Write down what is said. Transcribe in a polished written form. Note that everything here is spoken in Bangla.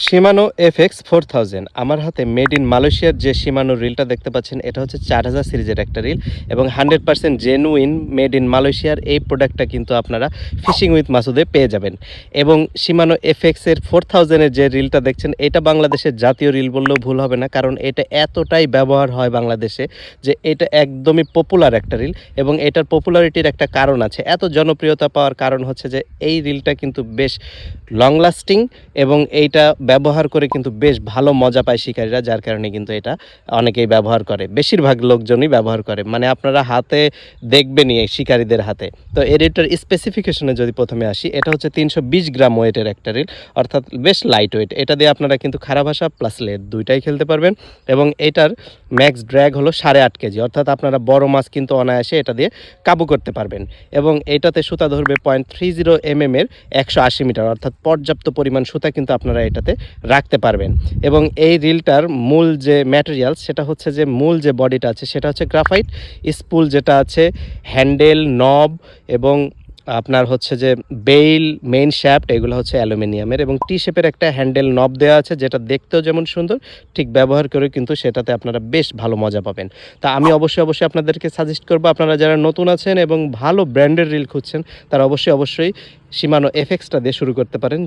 Shimano FX4000 আমার হাতে মেড ইন মালয়েশিয়ার যে Shimano রিলটা দেখতে পাচ্ছেন এটা হচ্ছে 4000 সিরিজের একটা রিল এবং 100% জেনুইন মেড ইন মালয়েশিয়ার এই প্রোডাক্টটা কিন্তু আপনারা ফিশিং উইথ মাসুদে পেয়ে যাবেন। এবং Shimano FX এর 4000 এর যে রিলটা দেখছেন এটা বাংলাদেশের জাতীয় রিল বললেও ভুল হবে না, কারণ এটা এতটাই ব্যবহার হয় বাংলাদেশে যে এটা একদমই পপুলার একটা রিল এবং এটার পপুলারিটির একটা কারণ আছে। এত জনপ্রিয়তা পাওয়ার কারণ হচ্ছে যে এই রিলটা কিন্তু বেশ লং লাস্টিং এবং এইটা ব্যবহার করে কিন্তু বেশ ভালো মজা পায় শিকারীরা, যার কারণে কিন্তু এটা অনেকেই ব্যবহার করে, বেশিরভাগ লোকজনই ব্যবহার করে। মানে আপনারা হাতে দেখবেনই এই শিকারীদের হাতে। তো এটার স্পেসিফিকেশনে যদি প্রথমে আসি, এটা হচ্ছে 320 গ্রাম ওয়েটের একটা রিল, অর্থাৎ বেশ লাইট ওয়েট। এটা দিয়ে আপনারা কিন্তু খারাপ ভাষা প্লাস লেদ দুইটাই খেলতে পারবেন এবং এটার ম্যাক্স ড্র্যাগ হলো 8.5 কেজি, অর্থাৎ আপনারা বড় মাছ কিন্তু অনায়াসে এটা দিয়ে কাবু করতে পারবেন। এবং এইটাতে সুতা ধরবে 0.30 mm এর 180 মিটার, অর্থাৎ পর্যাপ্ত পরিমাণ সুতা কিন্তু আপনারা এটাতে রাখতে পারবেন। এবং এই রিলটার মূল যে ম্যাটেরিয়ালস সেটা হচ্ছে যে মূল যে বডিটা আছে সেটা হচ্ছে গ্রাফাইট, স্পুল যেটা আছে, হ্যান্ডেল, নব এবং আপনার হচ্ছে যে বেইল, মেইন শ্যাফট এগুলো হচ্ছে অ্যালুমিনিয়ামের এবং টি শেপের একটা হ্যান্ডেল নব দেওয়া আছে, যেটা দেখতেও যেমন সুন্দর ঠিক ব্যবহার করে কিন্তু সেটাতে আপনারা বেশ ভালো মজা পাবেন। তা আমি অবশ্যই আপনাদেরকে সাজেস্ট করবো, আপনারা যারা নতুন আছেন এবং ভালো ব্র্যান্ডের রিল খুঁজছেন তারা অবশ্যই Shimano FX টা দিয়ে শুরু করতে পারেন।